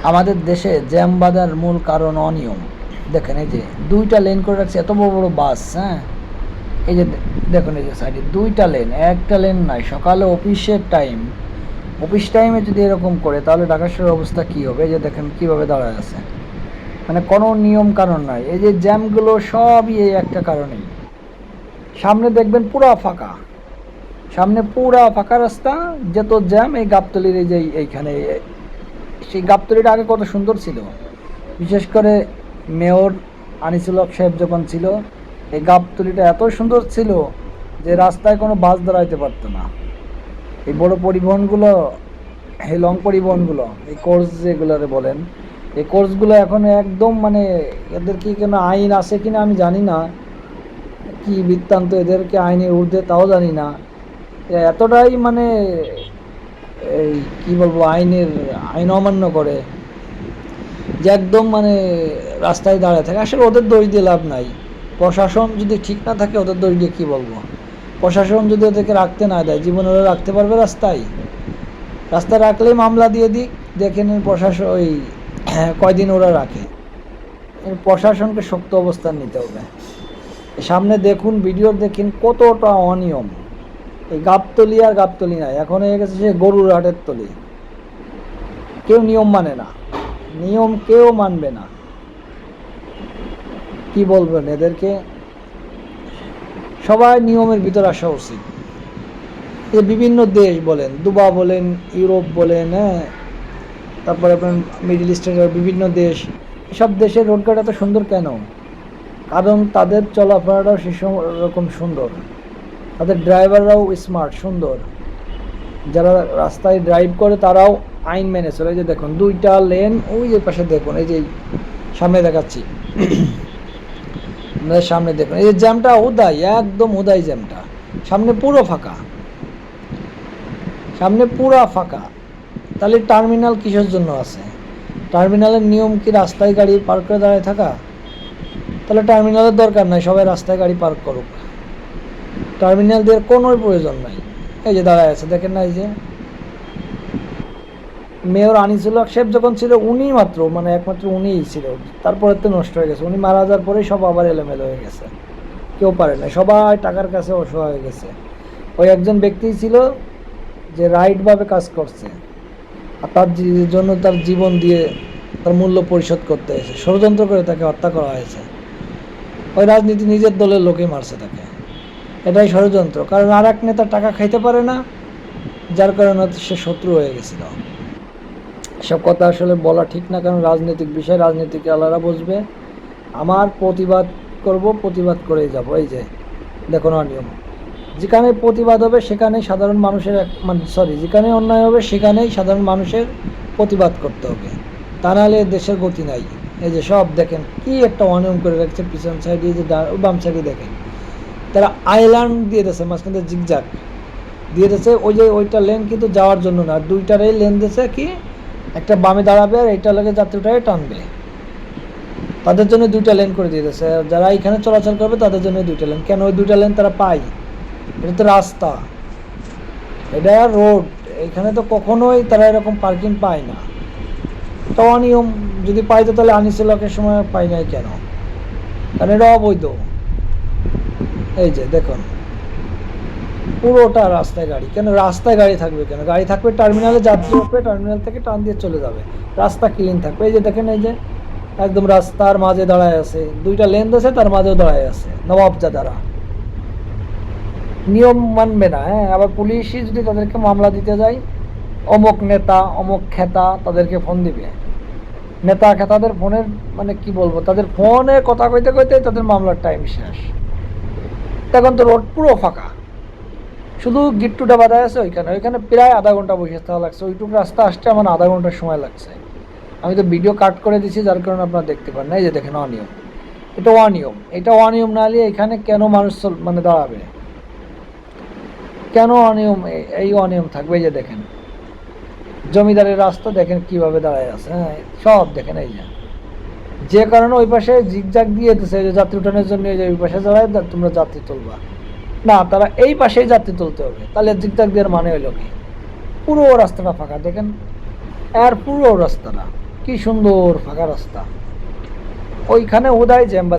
আমাদের দেশে জ্যাম বাঁধার মূল কারণ অনিয়ম। দেখেন এই যে দুইটা লেন করে রাখছে, এত বড় বড় বাস। হ্যাঁ, এই যে দেখুন, এই যে সাইডে দুইটা লেন, একটা লেন নাই। সকালে অফিসের টাইম, অফিস টাইমে যদি এরকম করে তাহলে ঢাকা শহরের অবস্থা কী হবে? এই যে দেখেন কীভাবে দাঁড়ায় আছে, মানে কোনো নিয়ম কারণ নাই। এই যে জ্যামগুলো সবই এই একটা কারণেই। সামনে দেখবেন পুরা ফাঁকা, সামনে পুরা ফাঁকা রাস্তা, যত জ্যাম এই গাবতলির এই যে এইখানে। সেই গাবতলিটা আগে কত সুন্দর ছিল, বিশেষ করে মেয়র আনিসুল হক সাহেব যখন ছিল, এই গাবতলিটা এত সুন্দর ছিল যে রাস্তায় কোনো বাস দাঁড়াইতে পারতো না। এই বড় পরিবহনগুলো, এই লং পরিবহনগুলো, এই কোর্স যেগুলোরে বলেন, এই কোর্সগুলো এখন একদম মানে, এদের কি কোনো আইন আছে কিনা আমি জানি না, কি বৃত্তান্ত এদেরকে আইনের ঊর্ধ্বে তাও জানি না। এতটাই মানে এই কি বলবো, আইন অমান্য করে যে একদম মানে রাস্তায় দাঁড়ায় থাকে। আসলে ওদের দোষ দিয়ে লাভ নাই। প্রশাসন যদি ঠিক না থাকে ওদের দোষ দিয়ে কী বলবো? প্রশাসন যদি ওদেরকে রাখতে না দেয়, জীবনে ওরা রাখতে পারবে রাস্তায়? রাস্তায় রাখলেই মামলা দিয়ে দিক, দেখে নিন প্রশাসন ওই কয়দিন ওরা রাখে। প্রশাসনকে শক্ত অবস্থান নিতে হবে। সামনে দেখুন, ভিডিও দেখুন কতটা অনিয়ম। এই গাবতলি আর গাবতলি নাই, এখন হয়ে গেছে সে গরুর হাটের তলি। কেউ নিয়ম মানে না, নিয়ম কেউ মানবে না। কি বলবেন এদেরকে? সবাই নিয়মের ভিতর আসা উচিত। এই বিভিন্ন দেশ বলেন, দুবা বলেন, ইউরোপ বলেন, হ্যাঁ, তারপরে আপনার মিডল ইস্টের বিভিন্ন দেশ, এসব দেশের রোডঘাট এত সুন্দর কেন? কারণ তাদের চলাফেরাটাও সেরকম সুন্দর, তাদের ড্রাইভাররাও স্মার্ট সুন্দর, যারা রাস্তায় ড্রাইভ করে তারাও আইন মেনে চলে। যে দেখুন দুইটা লেন, ওই যে পাশে দেখুন, এই যে সামনে দেখাচ্ছি, সামনে দেখুন এই যে জ্যামটা উদাই, একদম উদাই জ্যামটা। সামনে পুরো ফাঁকা, সামনে পুরো ফাঁকা। তাহলে টার্মিনাল কিসের জন্য আছে? টার্মিনালের নিয়ম কি রাস্তায় গাড়ি পার্ক করে দাঁড়ায় থাকা? তাহলে টার্মিনালের দরকার নাই, সবাই রাস্তায় গাড়ি পার্ক করুক, টার্মিনাল দেওয়ার কোনো প্রয়োজন নাই। এই যে দাঁড়ায় আছে দেখেন না, এই যে মেয়র আনিসুল হক সাহেব যখন ছিল উনি মাত্র, মানে একমাত্র উনিই ছিল, তারপরে তো নষ্ট হয়ে গেছে। উনি মারা যাওয়ার পরেই সব আবার এলোমেলো হয়ে গেছে, কেউ পারে না, সবাই টাকার কাছে অসহায় হয়ে গেছে। ওই একজন ব্যক্তি ছিল যে রাইটভাবে কাজ করছে, আর তার জন্য তার জীবন দিয়ে তার মূল্য পরিশোধ করতে হয়েছে। ষড়যন্ত্র করে তাকে হত্যা করা হয়েছে। ওই রাজনীতি নিজের দলের লোকেই মারছে তাকে, এটাই ষড়যন্ত্র। কারণ আর এক নেতা টাকা খাইতে পারে না, যার কারণে সে শত্রু হয়ে গেছিল। সব কথা আসলে বলা ঠিক না, কারণ রাজনৈতিক বিষয়, রাজনীতিকে আলাদা বুঝবে। আমার প্রতিবাদ করব, প্রতিবাদ করেই যাব। এই যে দেখুন অনিয়ম, যেখানে প্রতিবাদ হবে সেখানেই সাধারণ মানুষের যেখানে অন্যায় হবে সেখানেই সাধারণ মানুষের প্রতিবাদ করতে হবে, তা নাহলে দেশের গতি নাই। এই যে সব দেখেন কি একটা অনিয়ম করে রাখছে, পিছন সাইডে যে বাম সাইডে দেখেন তারা আইল্যান্ড দিয়ে দিয়েছে, মাঝখানে জিগজাগ দিয়ে দিয়েছে। ওই যে ওইটা লেন কিন্তু যাওয়ার জন্য না, দুইটারই লেন দিয়েছে, কি একটা বামে দাঁড়াবে আর এইটা লাগে যাত্রীটাই টানবে, তাদের জন্য দুইটা লেন করে দিয়ে দিয়েছে। যারা এখানে চলাচল করবে তাদের জন্য দুইটা লেন। কেন ওই দুইটা লেন তারা পায়? এটা তো রাস্তা, এটা রোড, এখানে তো কখনোই তারা এরকম পার্কিং পায় না। তো অনিয়ম যদি পাইতো তাহলে আনিসুল হকের সময় পাই নাই কেন? কারণ এটা অবৈধ। এই যে দেখুন পুরোটা রাস্তায় গাড়ি। কেন রাস্তায় গাড়ি থাকবে কেন? গাড়ি থাকবে টার্মিনালে, যাত্রী উঠবে, টার্মিনাল থেকে টান দিয়ে চলে যাবে, রাস্তা ক্লিন থাকবে। এই যে দেখেন, এই যে একদম রাস্তার মাঝে দাঁড়ায় আছে, দুইটা লেন আছে, তার মাঝেও দাঁড়ায় আছে নবাবজাদারা। নিয়ম মানবে না। হ্যাঁ, আবার পুলিশই যদি তাদেরকে মামলা দিতে যায়, অমুক নেতা অমুক খেতা তাদেরকে ফোন দিবে। নেতা খেতাদের ফোনের মানে কি বলবো, তাদের ফোনে কথা কইতে কইতে তাদের মামলার টাইম শেষ। এখন তো রোড পুরো ফাঁকা, শুধু গিট্টুটা বাঁধায় আছে ওইখানে। ওইখানে প্রায় আধা ঘন্টা বসে থাকা লাগছে, ওইটুকু রাস্তা আসতে আমার আধা ঘন্টার সময় লাগছে। আমি তো ভিডিও কাট করে দিচ্ছি, যার কারণে আপনারা দেখতে পান না। এই যে দেখেন অনিয়ম, এটা অনিয়ম। এটা অনিয়ম না হলে এখানে কেন মানুষ মানে দাঁড়াবে? কেন অনিয়ম? এই অনিয়ম থাকবে। এই যে দেখেন জমিদারের রাস্তা দেখেন কিভাবে দাঁড়ায় আছে। হ্যাঁ, সব দেখেন। এই যে কারণে ওই পাশে জিগজাগ দিয়ে দিতেছে যে যাত্রী উঠানোর জন্য, যে ওই পাশে দাঁড়ায় তোমরা যাত্রী তুলবা না, তারা এই পাশেই যাত্রী তুলতে হবে। তাহলে জিগজাগ দেওয়ার মানে হইল কি? পুরো রাস্তাটা ফাঁকা দেখেন, আর পুরো রাস্তাটা কি সুন্দর ফাঁকা রাস্তা, ওইখানে উদয় জ্যাম